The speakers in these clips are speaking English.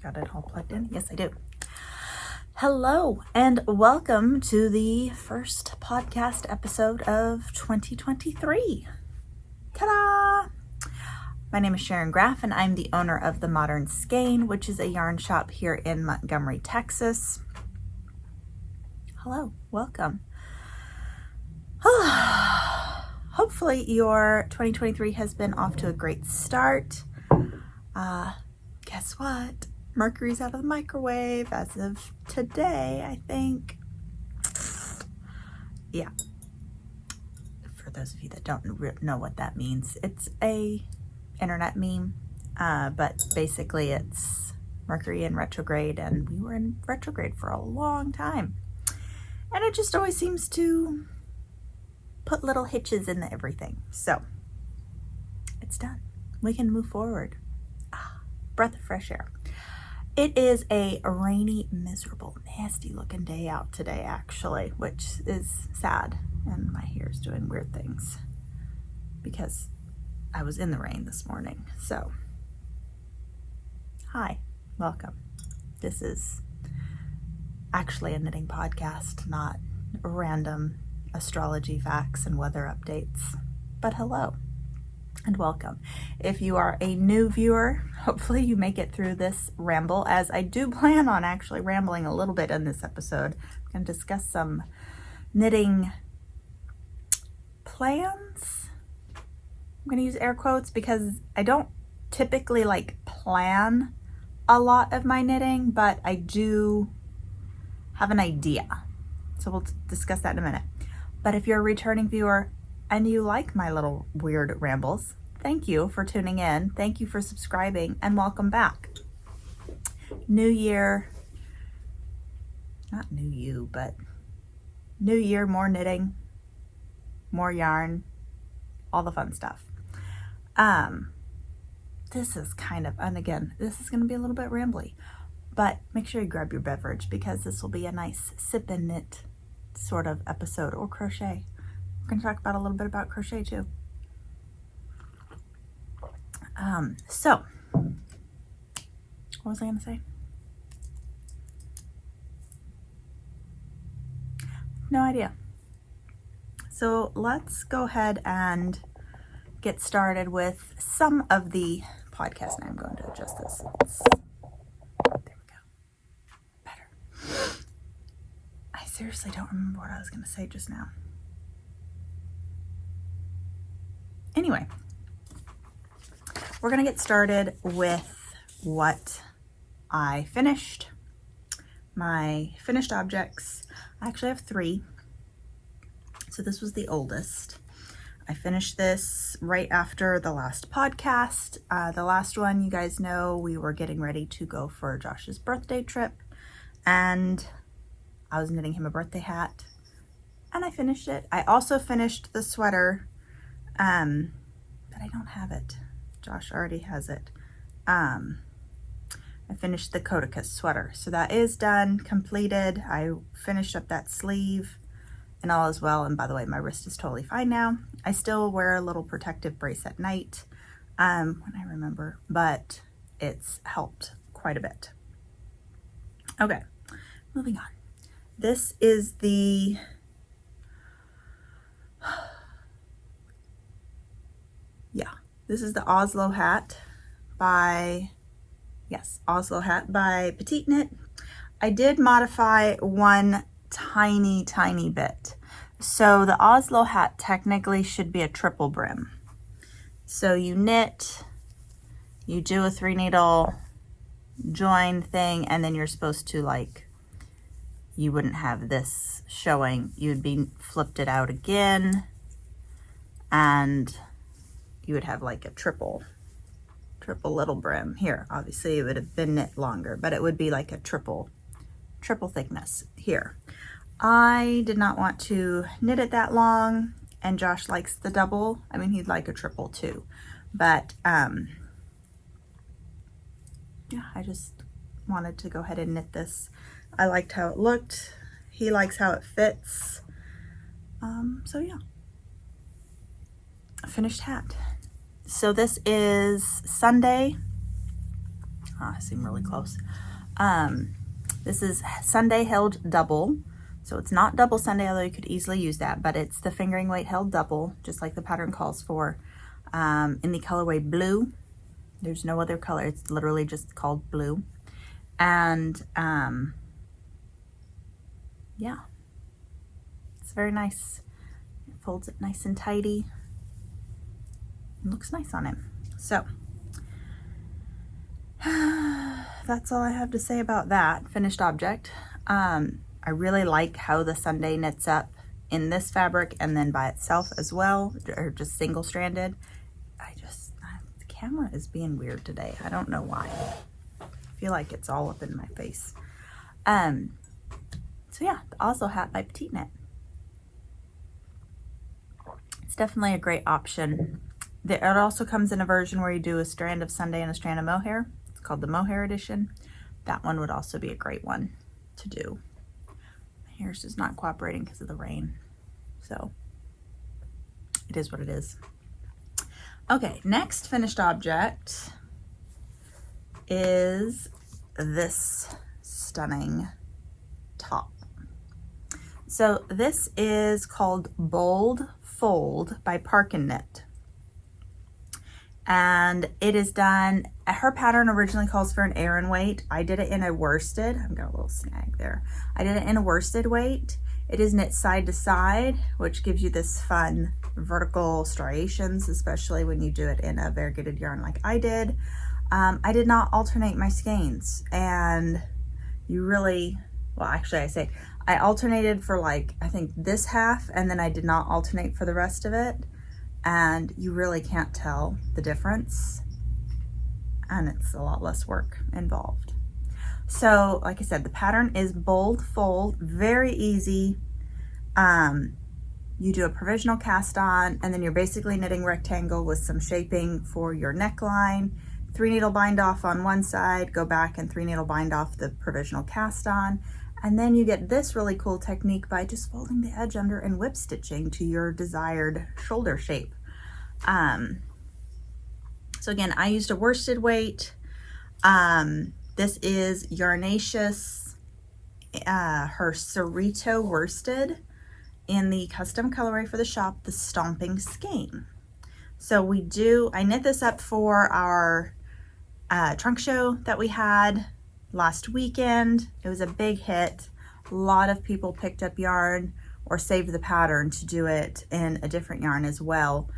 Got it all plugged in? Yes, I do. Hello, and welcome to the first podcast episode of 2023. Ta-da! My name is Sharon Graff, and I'm the owner of the Modern Skein, which is a yarn shop here in Montgomery, Texas. Hello, welcome. Hopefully your 2023 has been off to a great start. Guess what? Mercury's out of the microwave as of today, I think. Yeah. For those of you that don't know what that means, it's a internet meme, but basically it's Mercury in retrograde, and we were in retrograde for a long time. And it just always seems to put little hitches in everything. So it's done. We can move forward. Breath of fresh air. It is a rainy, miserable, nasty looking day out today, actually, which is sad. And my hair is doing weird things because I was in the rain this morning. So, hi, welcome. This is actually a knitting podcast, not random astrology facts and weather updates. But hello and welcome. If you are a new viewer, hopefully you make it through this ramble, as I do plan on actually rambling a little bit in this episode. I'm going to discuss some knitting plans. I'm going to use air quotes because I don't typically plan a lot of my knitting, but I do have an idea. So we'll discuss that in a minute. But if you're a returning viewer and you like my little weird rambles, thank you for tuning in. Thank you for subscribing, and welcome back. New year, not new you, but new year, more knitting, more yarn, all the fun stuff. This is kind of, and again, this is going to be a little bit rambly, but make sure you grab your beverage because this will be a nice sip and knit sort of episode, or crochet. We're going to talk about a little bit about crochet too. So what was I going to say? No idea. So let's go ahead and get started with some of the podcast. And I'm going to adjust this. There we go. Better. I seriously don't remember what I was going to say just now. Anyway, we're going to get started with what I finished. My finished objects. I actually have 3. So this was the oldest. I finished this right after the last podcast. The last one, you guys know, we were getting ready to go for Josh's birthday trip, and I was knitting him a birthday hat, and I finished it. I also finished the sweater, but I don't have it. Josh already has it. I finished the Codicus sweater. So that is done, completed. I finished up that sleeve and all is well. And by the way, my wrist is totally fine now. I still wear a little protective brace at night when I remember, but it's helped quite a bit. Okay, moving on. This is the This is the Oslo Hat by, Oslo Hat by Petite Knit. I did modify one tiny bit. So the Oslo Hat technically should be a triple brim. So you knit, you do a 3-needle join thing, and then you're supposed to, you wouldn't have this showing. You'd be flipped it out again, and you would have a triple little brim. Here, obviously it would have been knit longer, but it would be like a triple thickness here. I did not want to knit it that long, and Josh likes the double. I mean, he'd like a triple too, but yeah, I just wanted to go ahead and knit this. I liked how it looked. He likes how it fits. So yeah, a finished hat. So this is Sunday, I seem really close. This is Sunday held double. So it's not double Sunday, although you could easily use that, but it's the fingering weight held double, just like the pattern calls for, in the colorway blue. There's no other color. It's literally just called blue. And yeah, it's very nice. It folds it nice and tidy. It looks nice on him. So that's all I have to say about that finished object. I really like how the Sunday knits up in this fabric and then by itself as well, or just single stranded. The camera is being weird today. I don't know why. I feel like it's all up in my face. So yeah, the Oslo Hat by Petite Knit. It's definitely a great option. It also comes in a version where you do a strand of Sunday and a strand of Mohair. It's called the Mohair edition. That one would also be a great one to do. My hair's just not cooperating because of the rain. So it is what it is. Okay, next finished object is this stunning top. So this is called Bold Fold by Petite Knit. And it is done, her pattern originally calls for an Aran weight. I did it in a worsted. I've got a little snag there. I did it in a worsted weight. It is knit side to side, which gives you this fun vertical striations, especially when you do it in a variegated yarn like I did. I did not alternate my skeins, and you really, well, actually I alternated for like, I think this half, and then I did not alternate for the rest of it. And you really can't tell the difference, and it's a lot less work involved. So like I said, the pattern is Bold Fold, very easy. You do a provisional cast on, and then you're basically knitting rectangle with some shaping for your neckline, 3 needle bind off on one side, go back and 3 needle bind off the provisional cast on, and then you get this really cool technique by just folding the edge under and whip stitching to your desired shoulder shape. So again, I used a worsted weight. This is Yarnaceous, her Cerrito worsted in the custom colorway for the shop, the Stomping Skein. So I knit this up for our trunk show that we had last weekend. It was a big hit. A lot of people picked up yarn or saved the pattern to do it in a different yarn as well.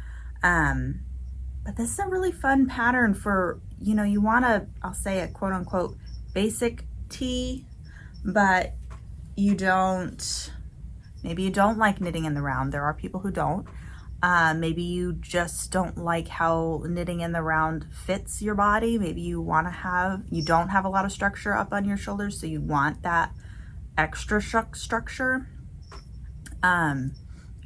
But this is a really fun pattern for, you know, you want to, I'll say a quote unquote basic tee, but you don't, maybe you don't like knitting in the round. There are people who don't. Maybe you just don't like how knitting in the round fits your body. Maybe you don't have a lot of structure up on your shoulders, so you want that extra structure. It'd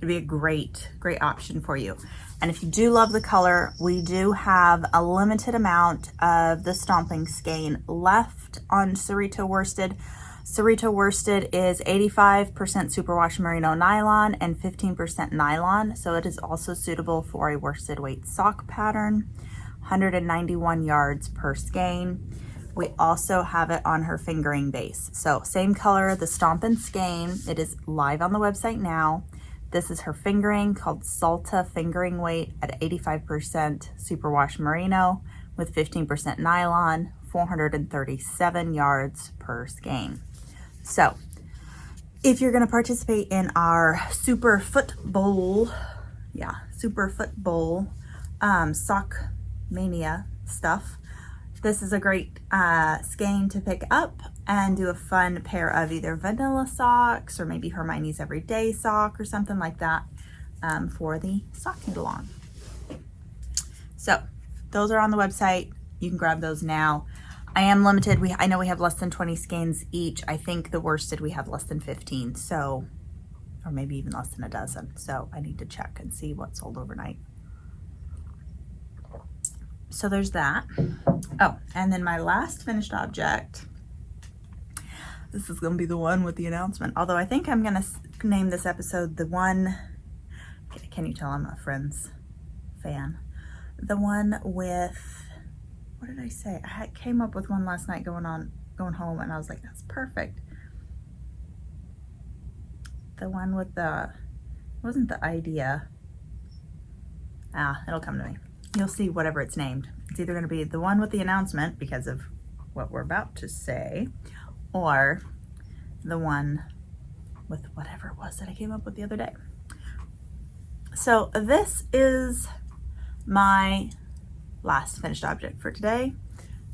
be a great option for you. And if you do love the color, we do have a limited amount of the Stomping Skein left on Cerrito worsted. Cerrito worsted is 85% superwash merino nylon and 15% nylon, so it is also suitable for a worsted weight sock pattern. 191 yards per skein. We also have it on her fingering base. So same color, the Stomping Skein. It is live on the website now. This is her fingering, called Salta fingering weight at 85% superwash merino with 15% nylon, 437 yards per skein. So if you're gonna participate in our Super Foot Bowl sock mania stuff, this is a great skein to pick up and do a fun pair of either vanilla socks or maybe Hermione's everyday sock or something like that for the sock knit along. So those are on the website. You can grab those now. I am limited. I know we have less than 20 skeins each. I think the worsted we have less than 15, so, or maybe even less than a dozen. So I need to check and see what sold overnight. So there's that. Oh, and then my last finished object. This is gonna be the one with the announcement. Although I think I'm gonna name this episode the one, can you tell I'm a Friends fan? The one with, what did I say? I came up with one last night going home, and I was like, that's perfect. The one with the, wasn't the idea. It'll come to me. You'll see whatever it's named. It's either going to be the one with the announcement because of what we're about to say, or the one with whatever it was that I came up with the other day. So this is my last finished object for today.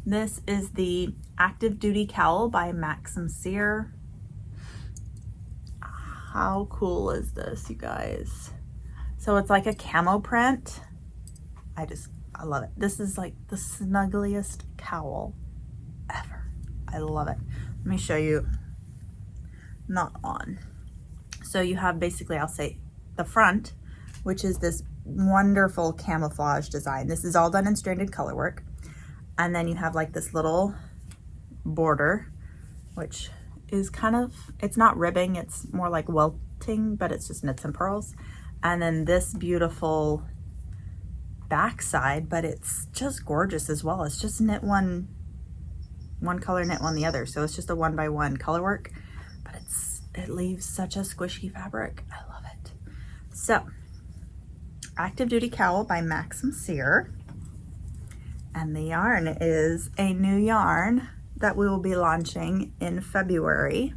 This is the Active Duty Cowl by Maxim. How cool is this, you guys? So it's like a camo print. I love it. This is like the snuggliest cowl ever. I love it. Let me show you. Not on. So you have basically, I'll say the front, which is this wonderful camouflage design. This is all done in stranded color work. And then you have like this little border, which is kind of, it's not ribbing, it's more like welting, but it's just knits and purls. And then this beautiful backside, but it's just gorgeous as well. It's just knit one color, knit one the other. So it's just a 1x1 color work, but it leaves such a squishy fabric. I love it. So Active Duty Cowl by Maxim. And the yarn is a new yarn that we will be launching in February.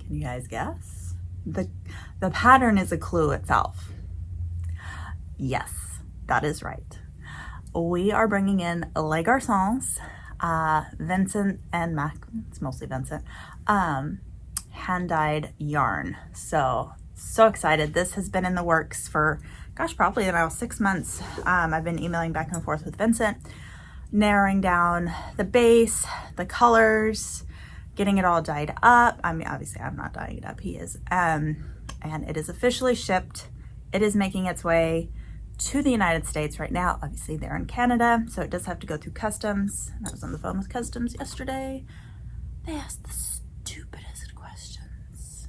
Can you guys guess? The pattern is a clue itself. Yes, that is right. We are bringing in Les Garcons, Vincent and Mac, it's mostly Vincent, hand-dyed yarn. So excited. This has been in the works for, gosh, probably about 6 months. I've been emailing back and forth with Vincent, narrowing down the base, the colors, getting it all dyed up. I mean, obviously I'm not dyeing it up, he is. And it is officially shipped. It is making its way to the United States right now. Obviously they're in Canada, so it does have to go through customs. I was on the phone with customs yesterday. They asked the stupidest questions.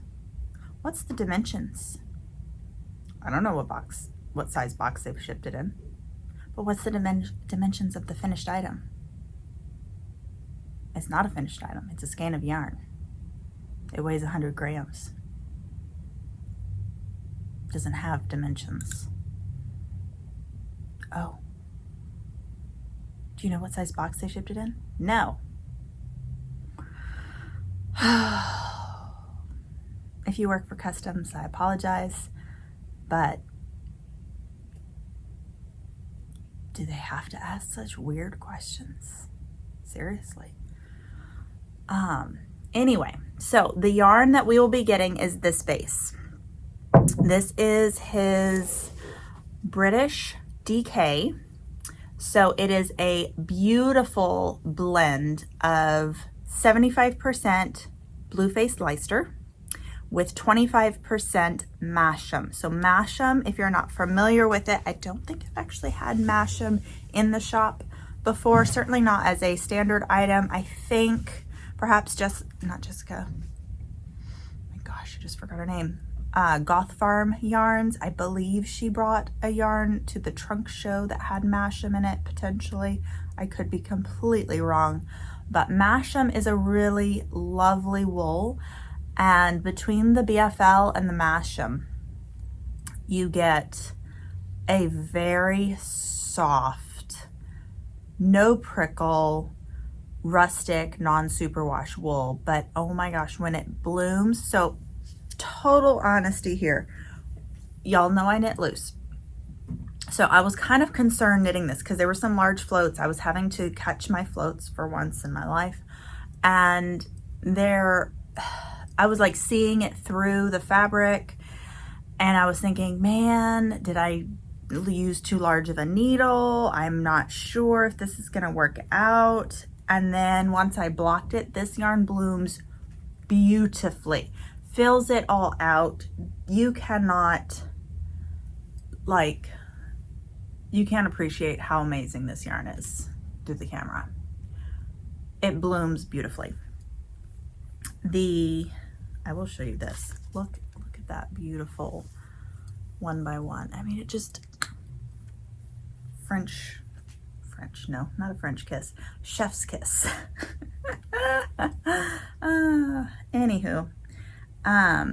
What's the dimensions? I don't know what size box they've shipped it in, but what's the dimensions of the finished item? It's not a finished item, it's a skein of yarn. It weighs 100 grams. Doesn't have dimensions. Oh. Do you know what size box they shipped it in? No. If you work for customs, I apologize, but do they have to ask such weird questions? Seriously. Anyway, so the yarn that we will be getting is this base. This is his British DK. So it is a beautiful blend of 75% blue-faced Leicester with 25% Maxim. So Maxim, if you're not familiar with it, I don't think I've actually had Maxim in the shop before, certainly not as a standard item. I think perhaps not Jessica, oh my gosh, I just forgot her name. Goth Farm Yarns, I believe she brought a yarn to the trunk show that had Maxim in it, potentially. I could be completely wrong, but Maxim is a really lovely wool, and between the BFL and the Maxim, you get a very soft, no prickle, rustic, non-superwash wool. But oh my gosh, when it blooms, so total honesty here, y'all know I knit loose, so I was kind of concerned knitting this because there were some large floats. I was having to catch my floats for once in my life, and I was like seeing it through the fabric, and I was thinking, man, did I use too large of a needle? I'm not sure if this is gonna work out. And then once I blocked it, this yarn blooms beautifully, fills it all out. You cannot, you can't appreciate how amazing this yarn is through the camera. It blooms beautifully. I will show you this. Look at that beautiful 1x1. I mean, it just no, not a French kiss, chef's kiss. Anywho, that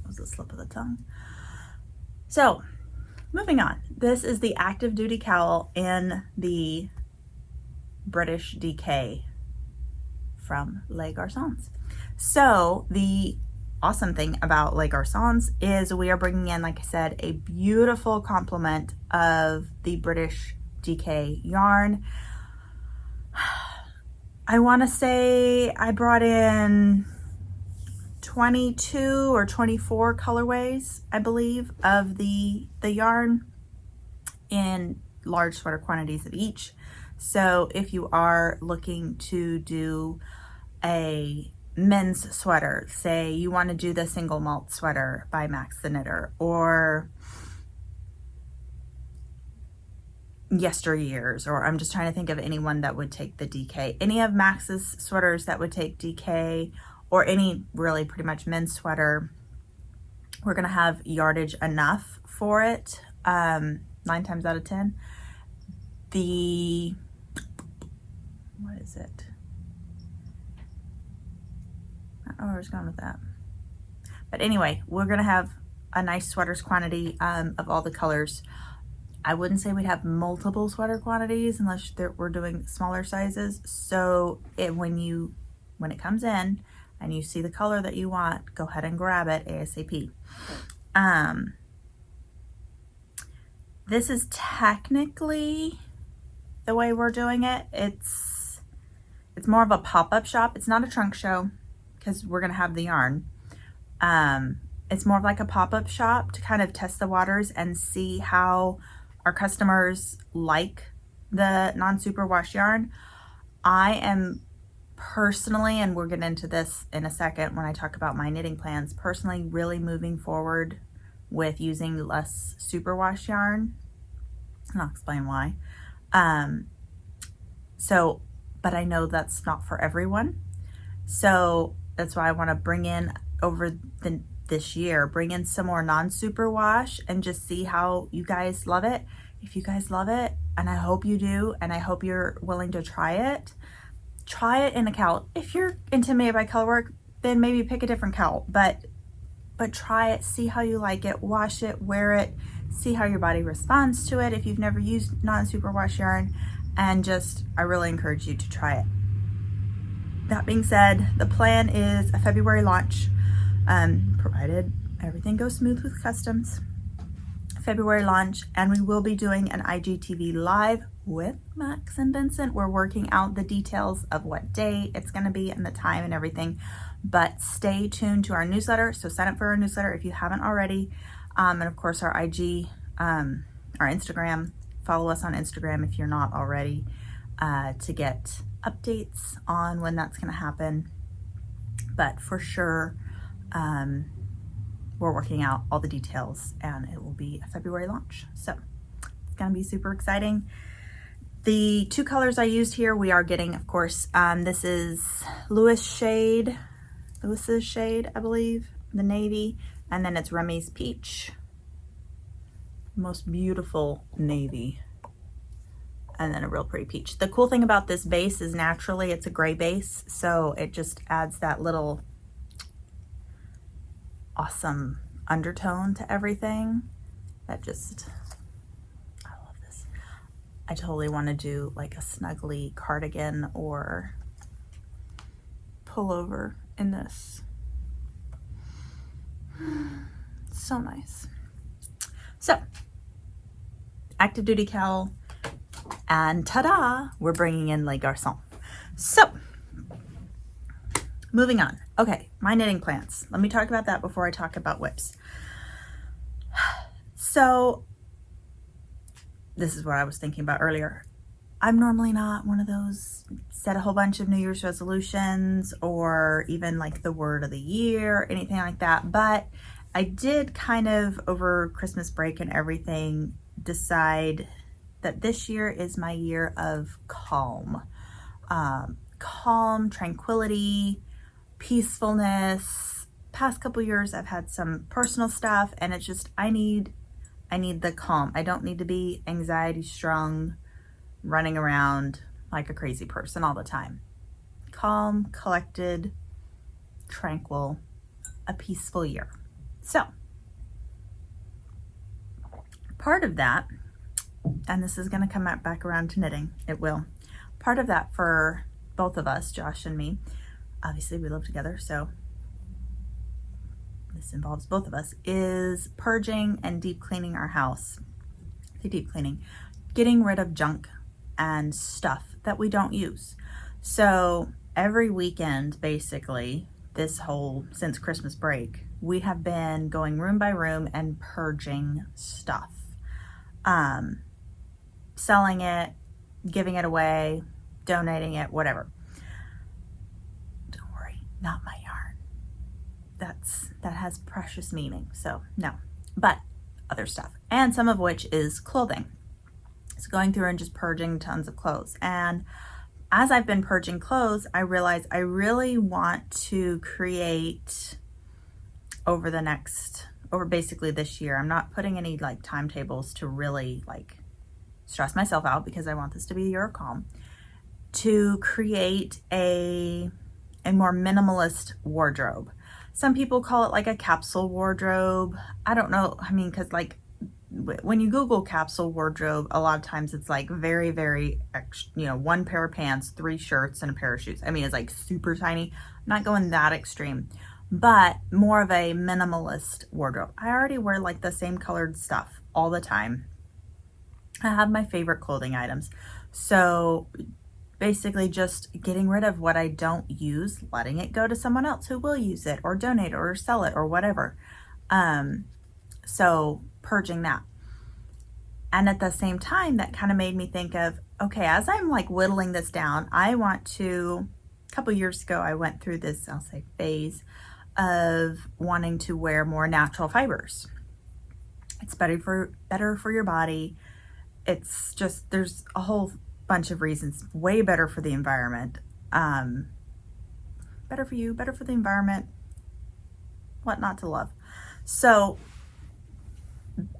was a slip of the tongue. So moving on, this is the active duty cowl in the British DK from Les Garcons. So the awesome thing about Les Garcons is we are bringing in, like I said, a beautiful complement of the British DK yarn. I want to say I brought in 22 or 24 colorways, I believe, of the yarn in large sweater quantities of each. So if you are looking to do a men's sweater, say you want to do the single malt sweater by Max the Knitter, or yesteryears, or I'm just trying to think of anyone that would take the DK, any of Max's sweaters that would take DK, or any really pretty much men's sweater, we're going to have yardage enough for it, 9 times out of 10. What is it? I don't know where I was going with that. But anyway, we're going to have a nice sweaters quantity of all the colors. I wouldn't say we'd have multiple sweater quantities unless we're doing smaller sizes. So when it comes in and you see the color that you want, go ahead and grab it ASAP. This is technically the way we're doing it. It's more of a pop-up shop. It's not a trunk show because we're going to have the yarn. It's more of like a pop-up shop to kind of test the waters and see how our customers like the non-superwash yarn. I am personally, and we'll get into this in a second when I talk about my knitting plans, personally really moving forward with using less superwash yarn. And I'll explain why. But I know that's not for everyone. So that's why I want to bring in this year, bring in some more non-superwash and just see how you guys love it. If you guys love it, and I hope you do, and I hope you're willing to try it in a cowl. If you're intimidated by color work, then maybe pick a different cowl, but try it, see how you like it, wash it, wear it, see how your body responds to it if you've never used non-superwash yarn, and I really encourage you to try it. That being said, the plan is a February launch, provided everything goes smooth with customs. February launch, and we will be doing an IGTV live with Max and Vincent. We're working out the details of what day it's going to be and the time and everything, but stay tuned to our newsletter. So sign up for our newsletter if you haven't already, and of course our IG, our Instagram. Follow us on Instagram if you're not already, to get updates on when that's going to happen. But for sure, we're working out all the details, and it will be a February launch. So it's going to be super exciting. The 2 colors I used here, we are getting, of course, this is Lewis's shade, I believe, the navy, and then it's Remys peach. Most beautiful navy, and then a real pretty peach. The cool thing about this base is naturally it's a gray base, so it just adds that little awesome undertone to everything. I love this. I totally want to do like a snuggly cardigan or pullover in this. So nice. So active duty cowl, and ta-da, we're bringing in Les Garcons. So moving on. Okay, my knitting plans. Let me talk about that before I talk about whips. So this is what I was thinking about earlier. I'm normally not one of those set a whole bunch of New Year's resolutions or even like the word of the year, anything like that. But I did kind of over Christmas break and everything decide that this year is my year of calm. Calm, tranquility, peacefulness. Past couple years I've had some personal stuff, and it's just I need I need the calm. I don't need to be anxiety strung, running around like a crazy person all the time. Calm, collected, tranquil, a peaceful year. So part of that, and this is going to come back around to knitting, it will. Part of that for both of us, Josh and me, obviously we live together, so this involves both of us, is purging and deep cleaning our house. The deep cleaning, getting rid of junk and stuff that we don't use. So every weekend, basically, since Christmas break, we have been going room by room and purging stuff. Selling it, giving it away, donating it, whatever. Don't worry, not my yarn. That has precious meaning, so no. But other stuff, and some of which is clothing. So going through and just purging tons of clothes. And as I've been purging clothes, I realized I really want to create over basically this year. I'm not putting any like timetables to really like stress myself out, because I want this to be a year of calm, to create a more minimalist wardrobe. Some people call it like a capsule wardrobe. I don't know. I mean, because like when you Google capsule wardrobe, a lot of times it's like very, very, one pair of pants, 3 shirts, and a pair of shoes. I mean, it's like super tiny. I'm not going that extreme, but more of a minimalist wardrobe. I already wear like the same colored stuff all the time. I have my favorite clothing items. So basically just getting rid of what I don't use, letting it go to someone else who will use it or donate or sell it or whatever. So purging that. And at the same time, that kind of made me think of, okay, as I'm like whittling this down, a couple years ago, I went through this, I'll say, phase of wanting to wear more natural fibers. It's better for your body. It's just, there's a whole bunch of reasons. Way better for the environment. Better for you, better for the environment. What not to love. So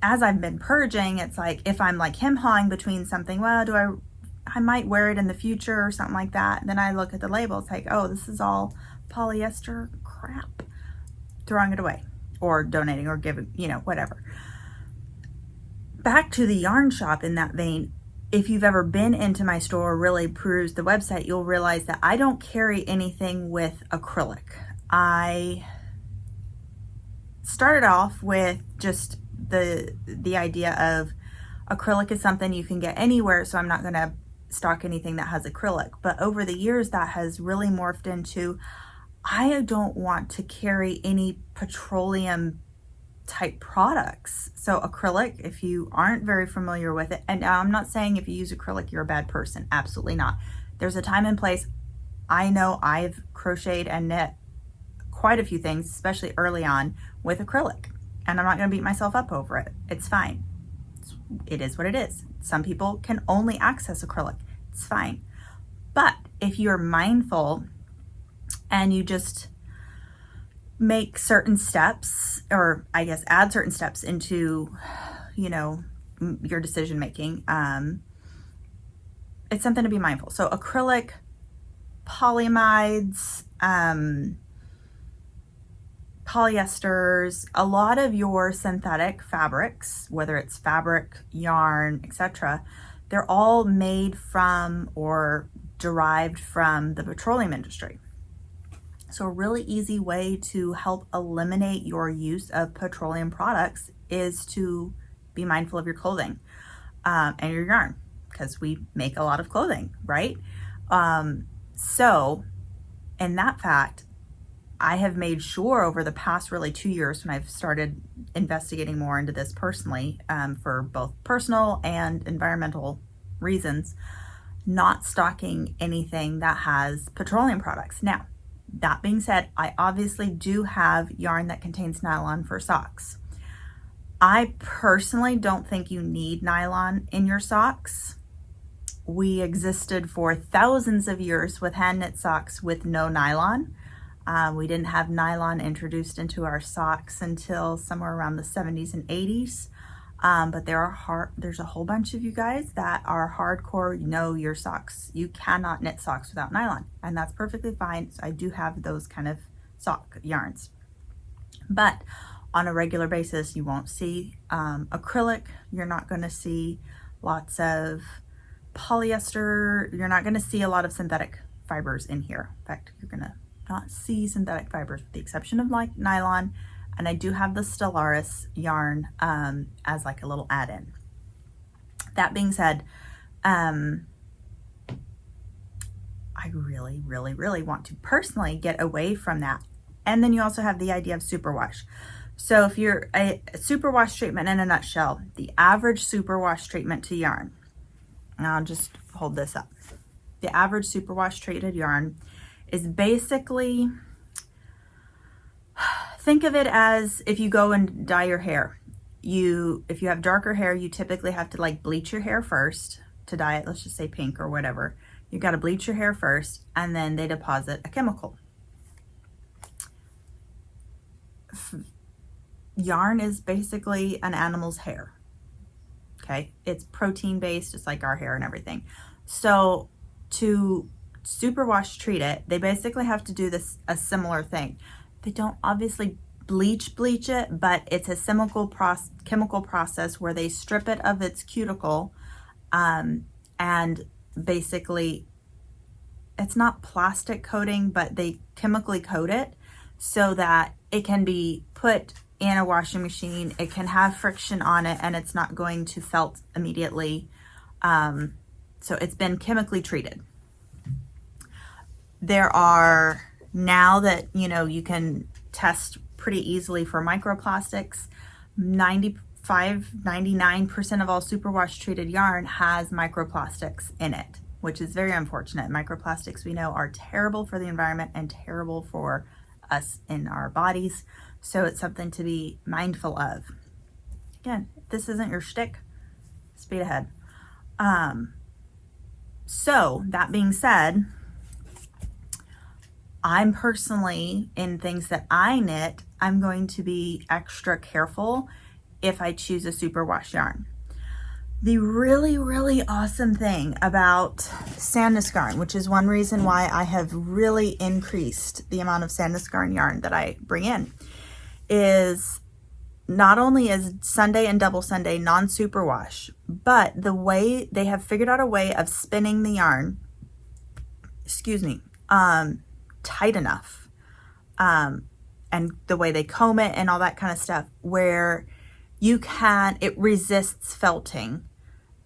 as I've been purging, it's like, if I'm like hem-hawing between something, well, I might wear it in the future or something like that. And then I look at the label, it's like, oh, this is all polyester crap. Throwing it away or donating or giving, whatever. Back to the yarn shop in that vein. If you've ever been into my store or really perused the website, you'll realize that I don't carry anything with acrylic. I started off with just the idea of acrylic is something you can get anywhere, so I'm not going to stock anything that has acrylic. But over the years, that has really morphed into, I don't want to carry any petroleum type products. So acrylic, if you aren't very familiar with it, and I'm not saying if you use acrylic you're a bad person, absolutely not. There's a time and place. I know I've crocheted and knit quite a few things, especially early on, with acrylic, and I'm not going to beat myself up over it. It's fine. It is what it is. Some people can only access acrylic. It's fine. But if you're mindful and you just make certain steps, or I guess add certain steps into, your decision making, it's something to be mindful. So acrylic, polyamides, polyesters, a lot of your synthetic fabrics, whether it's fabric, yarn, etc., they're all made from or derived from the petroleum industry. So a really easy way to help eliminate your use of petroleum products is to be mindful of your clothing and your yarn, because we make a lot of clothing, right? So in that fact, I have made sure over the past really 2 years, when I've started investigating more into this personally, for both personal and environmental reasons, not stocking anything that has petroleum products. Now, that being said, I obviously do have yarn that contains nylon for socks. I personally don't think you need nylon in your socks. We existed for thousands of years with hand knit socks with no nylon. We didn't have nylon introduced into our socks until somewhere around the 70s and 80s. But there's a whole bunch of you guys that are hardcore, you know your socks. You cannot knit socks without nylon, and that's perfectly fine. So I do have those kind of sock yarns. But on a regular basis, you won't see acrylic. You're not going to see lots of polyester. You're not going to see a lot of synthetic fibers in here. In fact, you're going to not see synthetic fibers with the exception of like nylon. And I do have the Stellaris yarn as like a little add-in. That being said, I really, really, really want to personally get away from that. And then you also have the idea of superwash. So if you're a superwash treatment in a nutshell, the average superwash treatment to yarn, and I'll just hold this up. The average superwash treated yarn is basically, think of it as if you go and dye your hair. If you have darker hair, you typically have to like bleach your hair first to dye it. Let's just say pink or whatever. You got to bleach your hair first, and then they deposit a chemical. Yarn is basically an animal's hair. Okay, it's protein based, just like our hair and everything. So to superwash treat it, they basically have to do a similar thing. They don't obviously bleach it, but it's a chemical process where they strip it of its cuticle, and basically it's not plastic coating, but they chemically coat it so that it can be put in a washing machine. It can have friction on it, and it's not going to felt immediately. So it's been chemically treated. There are, now that you know, you can test pretty easily for microplastics. 99% of all superwash treated yarn has microplastics in it, which is very unfortunate. Microplastics, we know, are terrible for the environment and terrible for us in our bodies. So it's something to be mindful of. Again, if this isn't your shtick, speed ahead. So that being said, I'm personally, in things that I knit, I'm going to be extra careful if I choose a superwash yarn. The really, really awesome thing about SandnesGarn, which is one reason why I have really increased the amount of SandnesGarn yarn that I bring in, is not only is Sunday and Double Sunday non-superwash, but the way they have figured out a way of spinning the yarn, tight enough, and the way they comb it and all that kind of stuff, where it resists felting,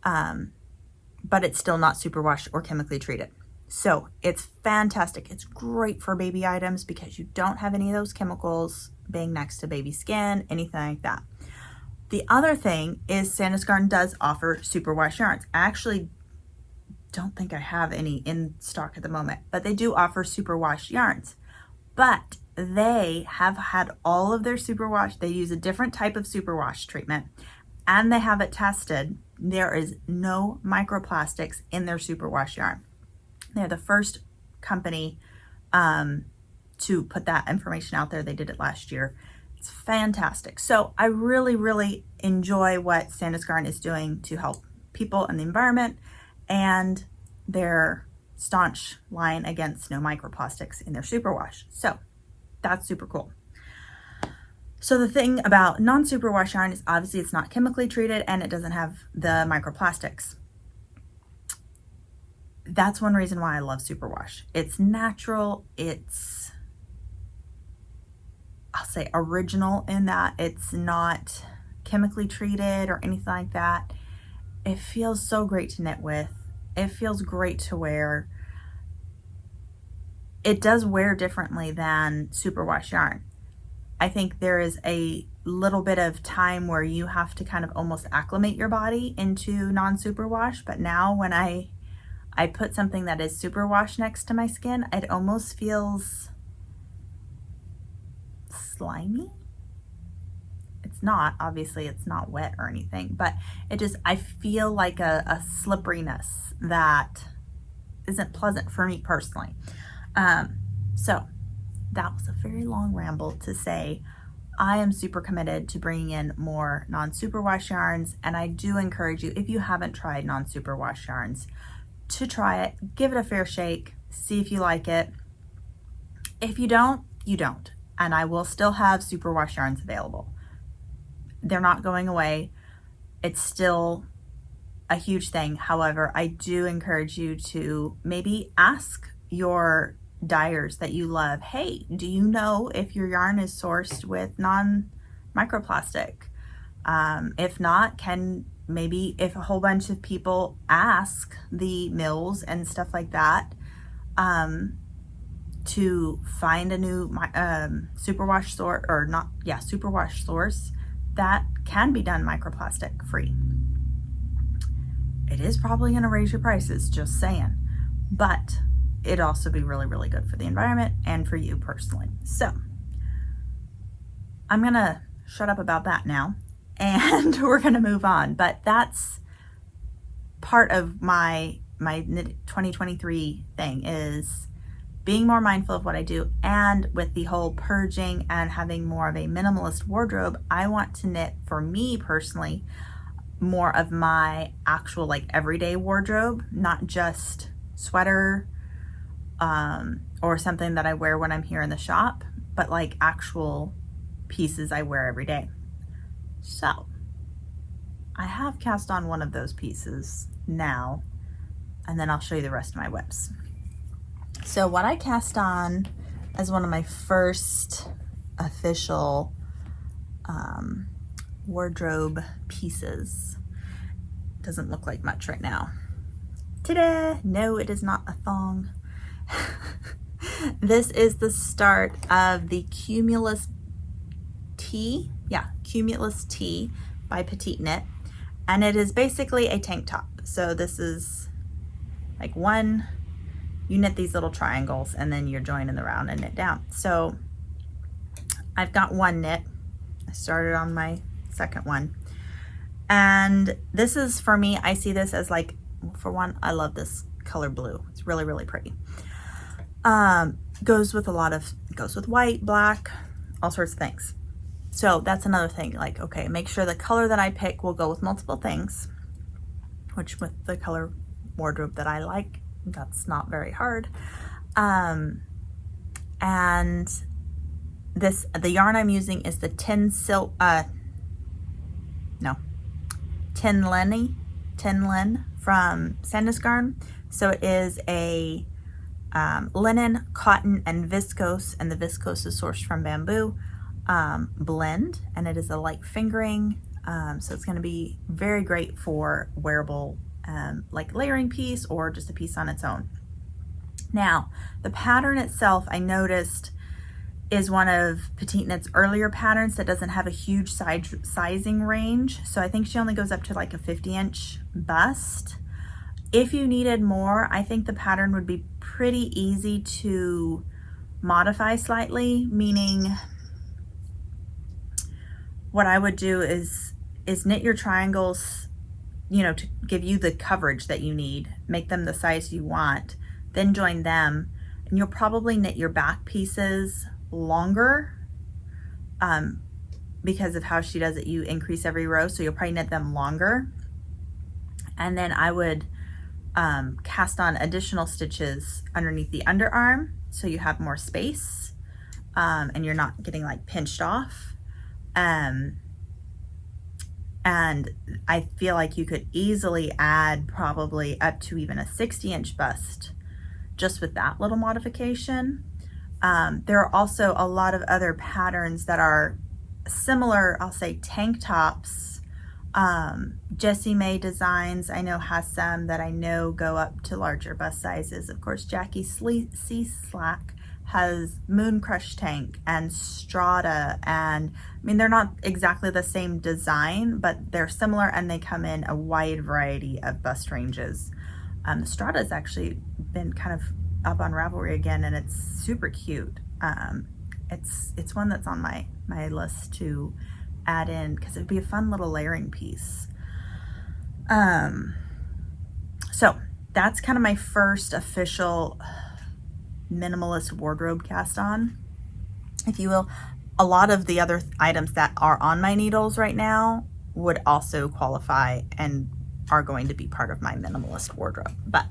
but it's still not superwashed or chemically treated. So it's fantastic. It's great for baby items because you don't have any of those chemicals being next to baby skin, anything like that. The other thing is SandnesGarn does offer superwash yarns. I actually don't think I have any in stock at the moment, but they do offer superwash yarns. But they have had all of their superwash, they use a different type of superwash treatment, and they have it tested. There is no microplastics in their superwash yarn. They're the first company to put that information out there. They did it last year. It's fantastic. So I really, really enjoy what SandnesGarn is doing to help people and the environment, and their staunch line against no microplastics in their superwash. So that's super cool. So the thing about non-superwash yarn is obviously it's not chemically treated and it doesn't have the microplastics. That's one reason why I love superwash. It's natural. It's, I'll say, original in that it's not chemically treated or anything like that. It feels so great to knit with. It feels great to wear. It does wear differently than superwash yarn. I think there is a little bit of time where you have to kind of almost acclimate your body into non-superwash, but now when I put something that is superwash next to my skin, it almost feels slimy. It's not, obviously it's not wet or anything, but it just, I feel like a slipperiness that isn't pleasant for me personally. So that was a very long ramble to say, I am super committed to bringing in more non-superwash yarns, and I do encourage you, if you haven't tried non-superwash yarns, to try it, give it a fair shake, see if you like it. If you don't, you don't. And I will still have superwash yarns available. They're not going away. It's still a huge thing. However, I do encourage you to maybe ask your dyers that you love, hey, do you know if your yarn is sourced with non-microplastic? If not, maybe if a whole bunch of people ask the mills and stuff like that, to find a new superwash source, or not, yeah, superwash source that can be done microplastic free. It is probably going to raise your prices, just saying, but it'd also be really, really good for the environment and for you personally. So I'm going to shut up about that now, and we're going to move on. But that's part of my 2023 thing, is being more mindful of what I do. And with the whole purging and having more of a minimalist wardrobe, I want to knit, for me personally, more of my actual like everyday wardrobe, not just sweater or something that I wear when I'm here in the shop, but like actual pieces I wear every day. So I have cast on one of those pieces now, and then I'll show you the rest of my whips. So what I cast on as one of my first official wardrobe pieces, doesn't look like much right now. Ta-da! No, it is not a thong. This is the start of the Cumulus tee. Yeah, Cumulus tee by Petite Knit. And it is basically a tank top. So this is like you knit these little triangles and then you're joining the round and knit down. So I've got one knit. I started on my second one. And this is, for me, I see this as like, for one, I love this color blue. It's really, really pretty. Goes with white, black, all sorts of things. So that's another thing, like, okay, make sure the color that I pick will go with multiple things, which with the color wardrobe that I like, that's not very hard. And the yarn I'm using is the Tynn from SandnesGarn. So it is a linen, cotton, and viscose, and the viscose is sourced from bamboo blend, and it is a light fingering, so it's going to be very great for wearable like layering piece or just a piece on its own. Now the pattern itself, I noticed, is one of Petite Knit's earlier patterns that doesn't have a huge sizing range. So I think she only goes up to like a 50-inch bust. If you needed more, I think the pattern would be pretty easy to modify slightly, meaning what I would do is knit your triangles, you know, to give you the coverage that you need, make them the size you want, then join them, and you'll probably knit your back pieces longer because of how she does it. You increase every row, so you'll probably knit them longer, and then I would cast on additional stitches underneath the underarm so you have more space and you're not getting like pinched off. And I feel like you could easily add probably up to even a 60-inch bust just with that little modification. There are also a lot of other patterns that are similar, I'll say tank tops. Jessie May Designs, I know, has some that I know go up to larger bust sizes. Of course, Jackie C. Slack has Moon Crush Tank and Strata, and I mean, they're not exactly the same design, but they're similar, and they come in a wide variety of bust ranges. The Strata has actually been kind of up on Ravelry again, and it's super cute. It's one that's on my list to add in because it'd be a fun little layering piece. So that's kind of my first official minimalist wardrobe cast on, if you will. a lot of the other items that are on my needles right now would also qualify and are going to be part of my minimalist wardrobe. But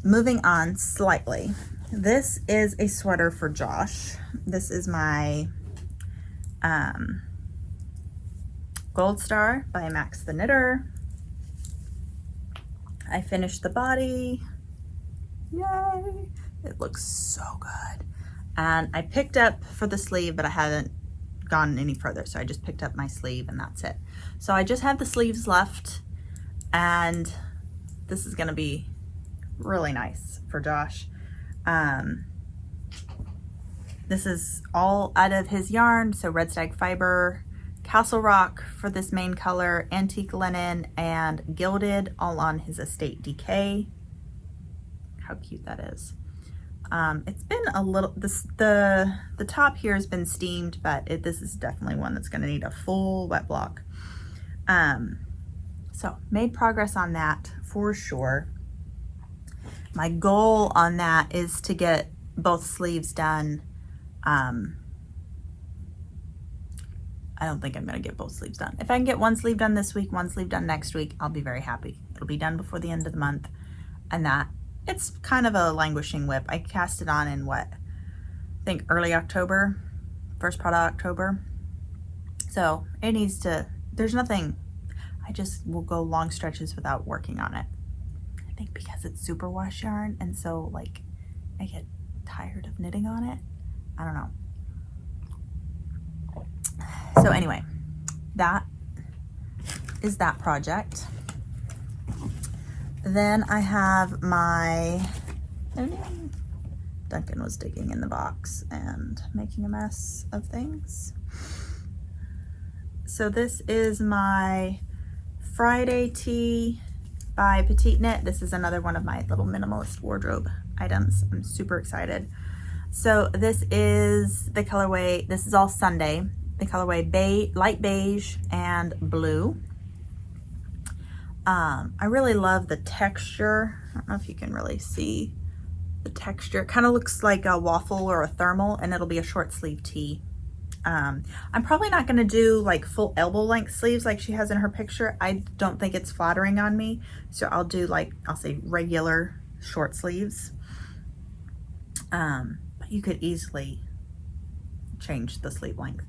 moving on slightly, this is a sweater for Josh. This is my Gold Star by Max the Knitter. I finished the body. Yay! It looks so good. And I picked up for the sleeve, but I haven't gone any further, so I just picked up my sleeve and that's it. So I just have the sleeves left, and this is gonna be really nice for Josh. This is all out of his yarn, so Red Stag Fibre, Castle Rock for this main color, Antique Linen, and Gilded, all on his Estate Decay. How cute that is. It's been a little, the top here has been steamed, but this is definitely one that's going to need a full wet block. So made progress on that for sure. My goal on that is to get both sleeves done. I don't think I'm going to get both sleeves done. If I can get one sleeve done this week, one sleeve done next week, I'll be very happy. It'll be done before the end of the month, and that it's kind of a languishing whip. I cast it on in what, I think early October, first part of October. So it needs to, there's nothing, I just will go long stretches without working on it. I think because it's superwash yarn, and so like I get tired of knitting on it. I don't know. So anyway, that is that project. Then I have my, Duncan was digging in the box and making a mess of things. So this is my Friday tee by Petite Knit. This is another one of my little minimalist wardrobe items. I'm super excited. So this is the colorway, this is all Sunday, the colorway light beige and blue. I really love the texture. I don't know if you can really see the texture. It kind of looks like a waffle or a thermal, and it'll be a short sleeve tee. I'm probably not going to do like full elbow length sleeves like she has in her picture. I don't think it's flattering on me. So I'll do like, I'll say regular short sleeves. But you could easily change the sleeve length.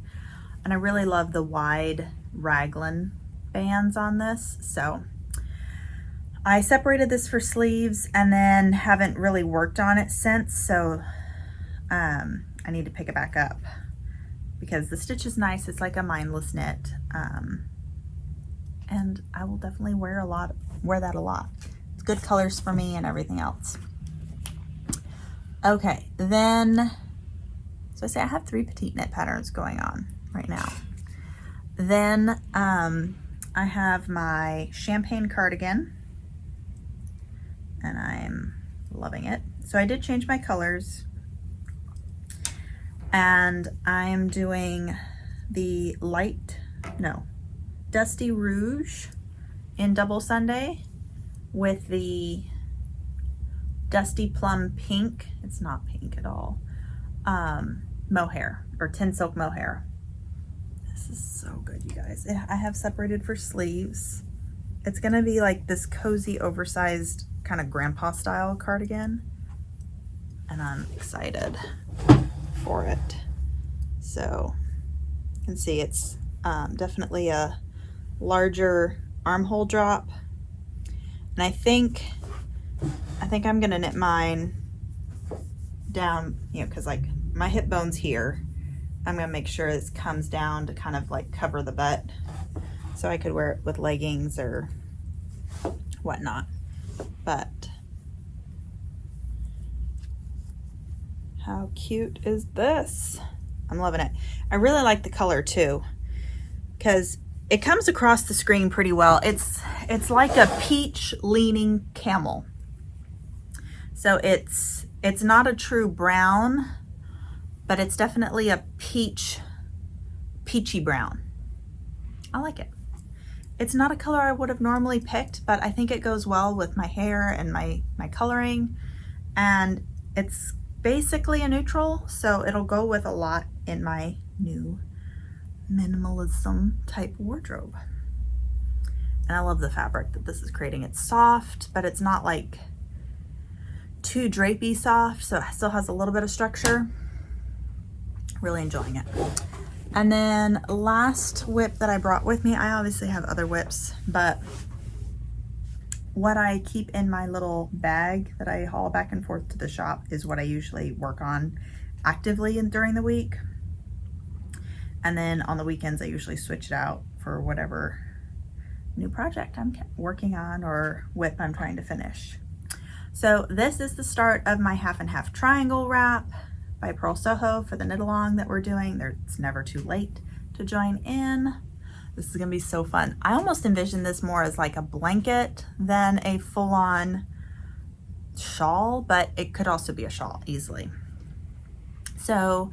And I really love the wide raglan bands on this. So I separated this for sleeves and then haven't really worked on it since. So I need to pick it back up because the stitch is nice. It's like a mindless knit. And I will definitely wear that a lot. It's good colors for me and everything else. Okay, then, so I say I have 3 Petite Knit patterns going on right now. Then I have my Champagne cardigan, and I'm loving it. So I did change my colors, and I'm doing the Dusty Rouge in Double Sunday with the Dusty Plum Pink, it's not pink at all, Mohair, or Tin Silk Mohair. This is so good, you guys. I have separated for sleeves. It's gonna be like this cozy, oversized, kind of grandpa style cardigan, and I'm excited for it. So you can see it's definitely a larger armhole drop, and I think I'm gonna knit mine down, you know, because like my hip bone's here. I'm gonna make sure this comes down to kind of like cover the butt, so I could wear it with leggings or whatnot. But how cute is this? I'm loving it. I really like the color too, because it comes across the screen pretty well. It's like a peach leaning camel. So it's not a true brown, but it's definitely a peachy brown. I like it. It's not a color I would have normally picked, but I think it goes well with my hair and my coloring, and it's basically a neutral, so it'll go with a lot in my new minimalism type wardrobe. And I love the fabric that this is creating. It's soft, but it's not like too drapey soft, so it still has a little bit of structure. Really enjoying it. And then last whip that I brought with me, I obviously have other whips, but what I keep in my little bag that I haul back and forth to the shop is what I usually work on actively during the week. And then on the weekends, I usually switch it out for whatever new project I'm working on or whip I'm trying to finish. So this is the start of my half and half triangle wrap by Purl Soho for the knit along that we're doing. It's never too late to join in. This is gonna be so fun. I almost envision this more as like a blanket than a full-on shawl, but it could also be a shawl easily. So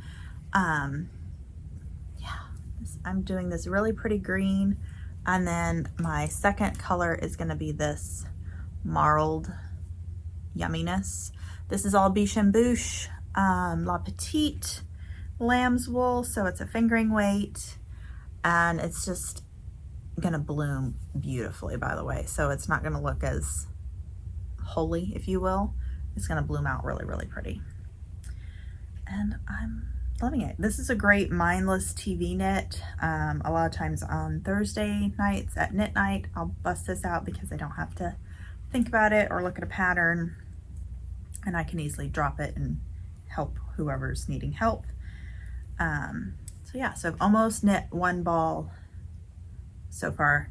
I'm doing this really pretty green, and then my second color is going to be this marled yumminess. This is all Biche and Buches, La Petite Lambswool, so it's a fingering weight, and it's just going to bloom beautifully, by the way. So it's not going to look as holy, if you will. It's going to bloom out really, really pretty. And I'm loving it. This is a great mindless TV knit. A lot of times on Thursday nights at knit night, I'll bust this out because I don't have to think about it or look at a pattern, and I can easily drop it and help whoever's needing help. So yeah, so I've almost knit one ball so far.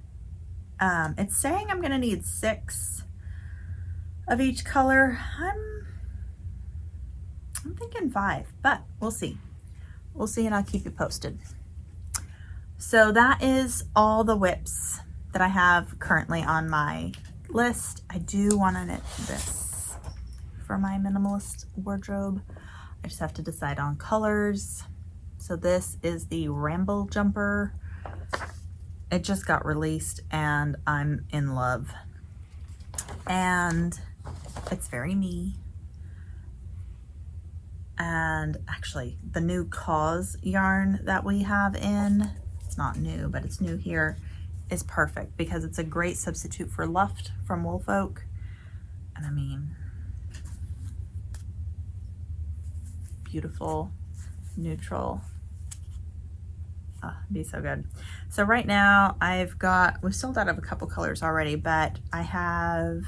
It's saying I'm gonna need 6 of each color. I'm thinking 5, but we'll see. We'll see, and I'll keep you posted. So that is all the whips that I have currently on my list. I do want to knit this for my minimalist wardrobe. I just have to decide on colors. So this is the Ramble Jumper. It just got released and I'm in love. And it's very me. And actually the new Cause yarn that we have in, it's not new, but it's new here, is perfect because it's a great substitute for Luft from Woolfolk. And I mean, beautiful, neutral, be so good. So right now we've sold out of a couple colors already, but I have,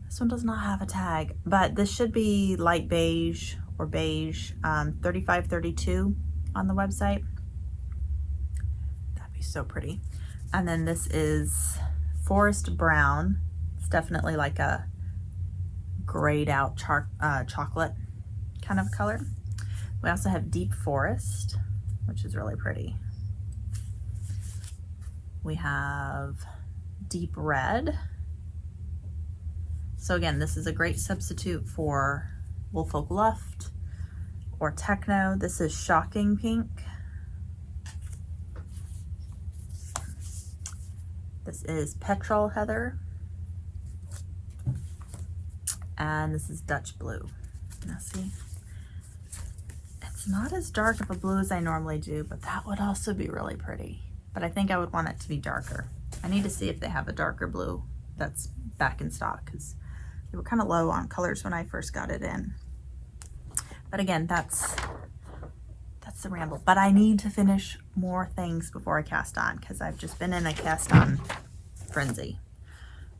this one does not have a tag, but this should be light beige or beige, 3532 on the website. That'd be so pretty. And then this is Forest Brown. It's definitely like a grayed out chocolate kind of color. We also have Deep Forest, which is really pretty. We have Deep Red. So again, this is a great substitute for Woolfolk Luft or Techno. This is Shocking Pink. This is Petrol Heather. And this is Dutch Blue. Now see, it's not as dark of a blue as I normally do, but that would also be really pretty. But I think I would want it to be darker. I need to see if they have a darker blue that's back in stock, because they were kind of low on colors when I first got it in. But again, that's the ramble. But I need to finish more things before I cast on, because I've just been in a cast on frenzy.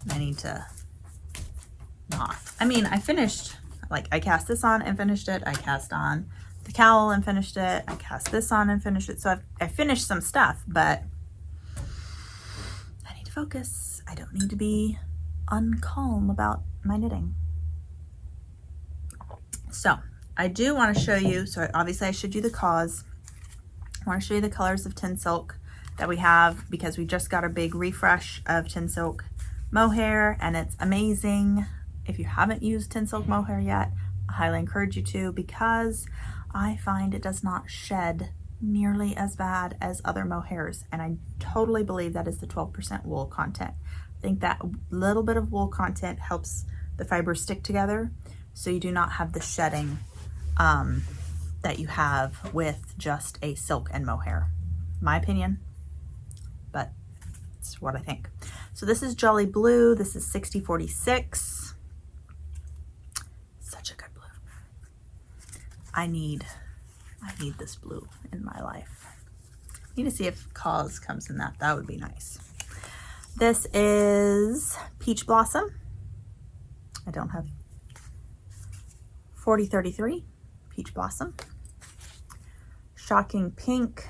I need to not. I mean, I finished, like I cast this on and finished it. I cast on the cowl and finished it. I cast this on and finished it. So I finished some stuff, but I need to focus. I don't need to be uncalm about my knitting. So I do want to show you, so obviously I showed you the Cause. I want to show you the colors of Tynn Silk that we have, because we just got a big refresh of Tynn Silk Mohair, and it's amazing. If you haven't used Tynn Silk Mohair yet, I highly encourage you to, because I find it does not shed nearly as bad as other mohairs, and I totally believe that is the 12% wool content. I think that little bit of wool content helps the fibers stick together, so you do not have the shedding that you have with just a silk and mohair. My opinion, but it's what I think. So this is Jolly Blue. This is 6046. Such a good blue. I need this blue in my life. Need to see if Cause comes in that. That would be nice. This is Peach Blossom. I don't have 4033 Peach Blossom. Shocking Pink.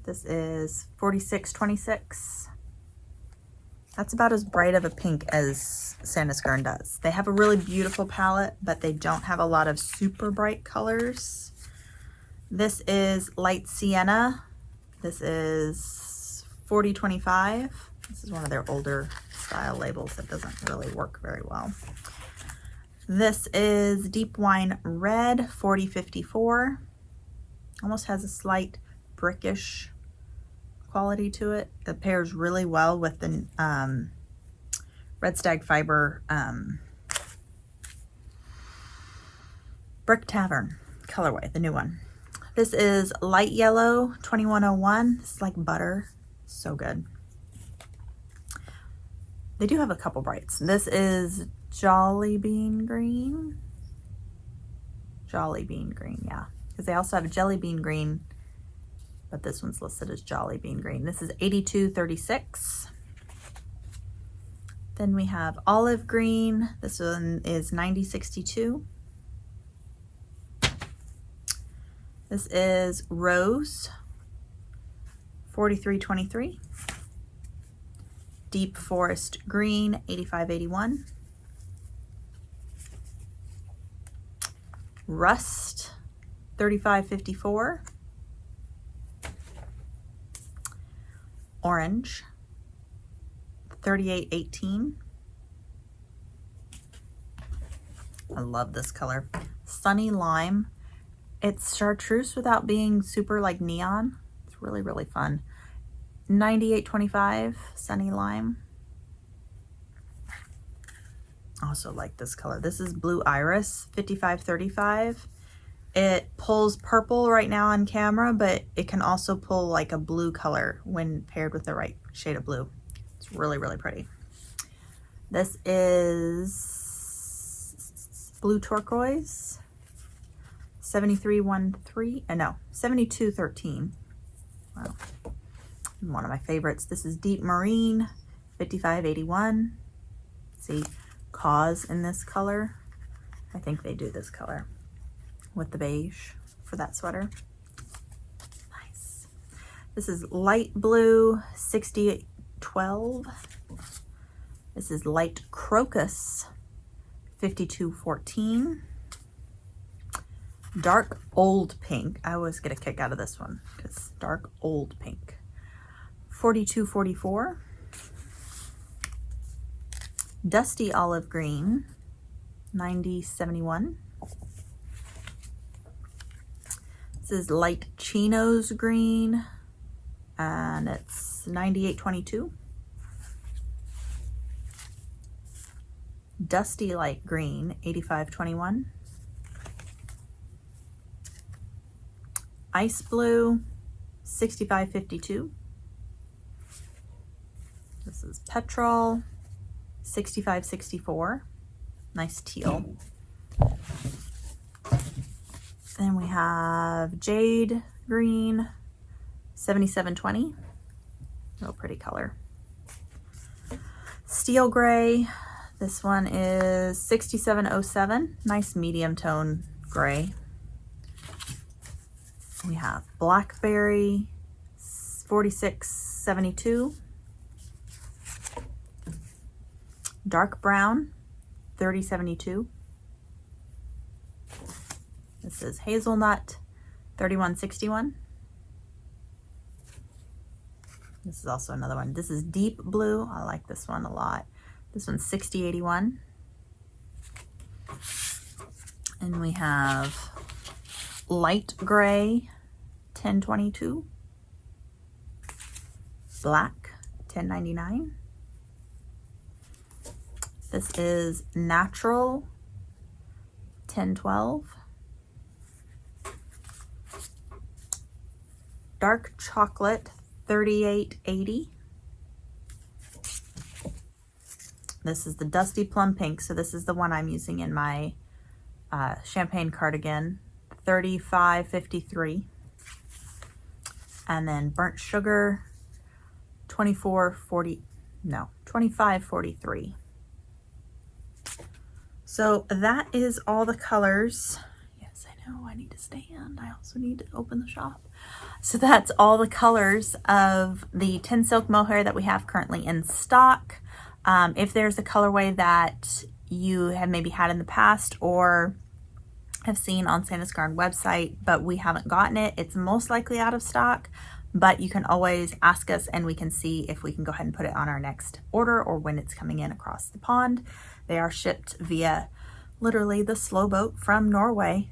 This is 4626. That's about as bright of a pink as SandnesGarn does. They have a really beautiful palette, but they don't have a lot of super bright colors. This is Light Sienna. This is 4025. This is one of their older style labels that doesn't really work very well. This is Deep Wine Red, 4054. Almost has a slight brickish quality to it. It pairs really well with the Red Stag Fibre Brick Tavern colorway, the new one. This is Light Yellow, 2101. This is like butter. So good. They do have a couple brights. This is Jolly Bean Green. Jolly Bean Green, yeah. Because they also have a Jelly Bean Green, but this one's listed as Jolly Bean Green. This is 8236. Then we have Olive Green. This one is 9062. This is Rose, 4323. Deep Forest Green, 8581. Rust, 3554. Orange, 3818. I love this color. Sunny Lime. It's chartreuse without being super like neon. It's really, really fun. 9825 Sunny Lime. Also like this color. This is Blue Iris, 5535. It pulls purple right now on camera, but it can also pull like a blue color when paired with the right shade of blue. It's really, really pretty. This is Blue Turquoise, 7313, no, 7213. Wow. One of my favorites. This is Deep Marine, 5581. See Cause in this color. I think they do this color with the beige for that sweater. Nice. This is Light Blue, 6012. This is Light Crocus, 5214. Dark Old Pink. I always get a kick out of this one because Dark Old Pink, 4244. Dusty Olive Green, 9071. This is Light Chinos Green, and it's 9822. Dusty Light Green, 8521. Ice Blue, 6552. This is Petrol, 6564. Nice teal. Then we have Jade Green, 7720. Real pretty color. Steel Gray. This one is 6707. Nice medium tone gray. We have Blackberry, 4672. Dark Brown, 3072. This is Hazelnut, 3161. This is also another one. This is Deep Blue. I like this one a lot. This one's 6081. And we have Light Gray, 1022. Black, 1099. This is Natural, 1012. dark chocolate 3880. This is the dusty plum pink, so this is the one I'm using in my Champagne cardigan, 3553. And then burnt sugar, 2543. So that is all the colors. Yes, I know, I need to stand. I also need to open the shop. So that's all the colors of the Tynn Silk Mohair that we have currently in stock. If there's a colorway that you have maybe had in the past or have seen on SandnesGarn website, but we haven't gotten it, it's most likely out of stock, but you can always ask us and we can see if we can go ahead and put it on our next order or when it's coming in across the pond. They are shipped via literally the slow boat from Norway.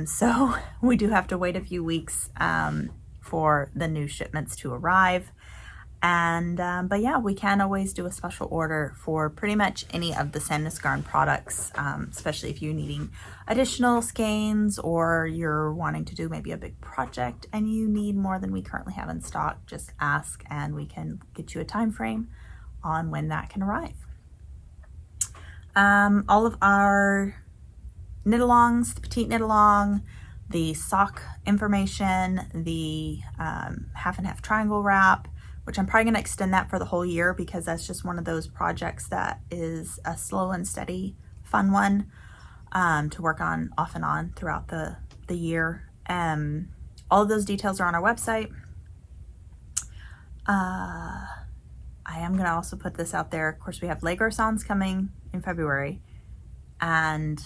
So we do have to wait a few weeks for the new shipments to arrive. And but yeah, we can always do a special order for pretty much any of the SandnesGarn products, especially if you're needing additional skeins or you're wanting to do maybe a big project and you need more than we currently have in stock. Just ask and we can get you a time frame on when that can arrive. All of our knit alongs, the petite knit along, the sock information, the half and half triangle wrap, which I'm probably going to extend that for the whole year because that's just one of those projects that is a slow and steady fun one to work on off and on throughout the year. All of those details are on our website. I am going to also put this out there. Of course, we have Les Garcons coming in February, and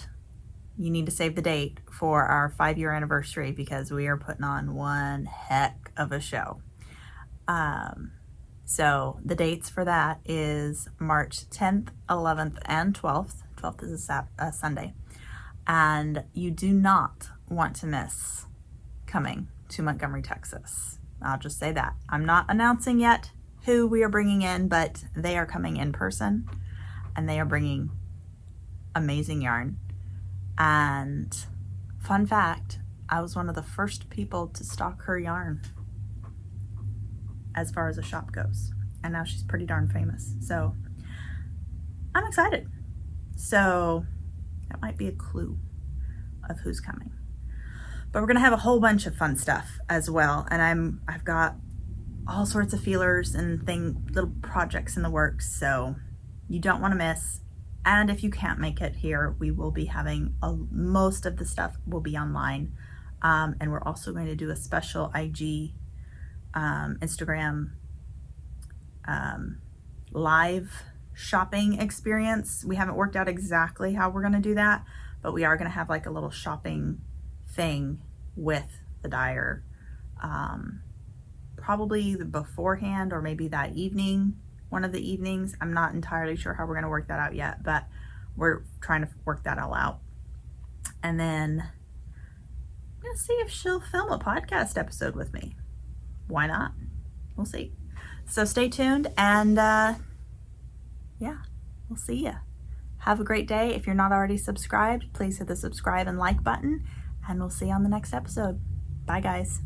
you need to save the date for our 5-year anniversary because we are putting on one heck of a show. So the dates for that is March 10th, 11th, and 12th. 12th is a Sunday. And you do not want to miss coming to Montgomery, Texas. I'll just say that. I'm not announcing yet who we are bringing in, but they are coming in person and they are bringing amazing yarn. And fun fact, I was one of the first people to stock her yarn as far as a shop goes. And now she's pretty darn famous. So I'm excited. So that might be a clue of who's coming. But we're gonna have a whole bunch of fun stuff as well. And I've got all sorts of feelers and little projects in the works. So you don't wanna miss. And if you can't make it here, we will be having most of the stuff will be online. And we're also going to do a special IG Instagram live shopping experience. We haven't worked out exactly how we're going to do that, but we are going to have like a little shopping thing with the dyer, probably beforehand or maybe that evening, one of the evenings. I'm not entirely sure how we're going to work that out yet, but we're trying to work that all out. And then I'm going to see if she'll film a podcast episode with me. Why not? We'll see. So stay tuned and yeah, we'll see ya. Have a great day. If you're not already subscribed, please hit the subscribe and like button and we'll see you on the next episode. Bye guys.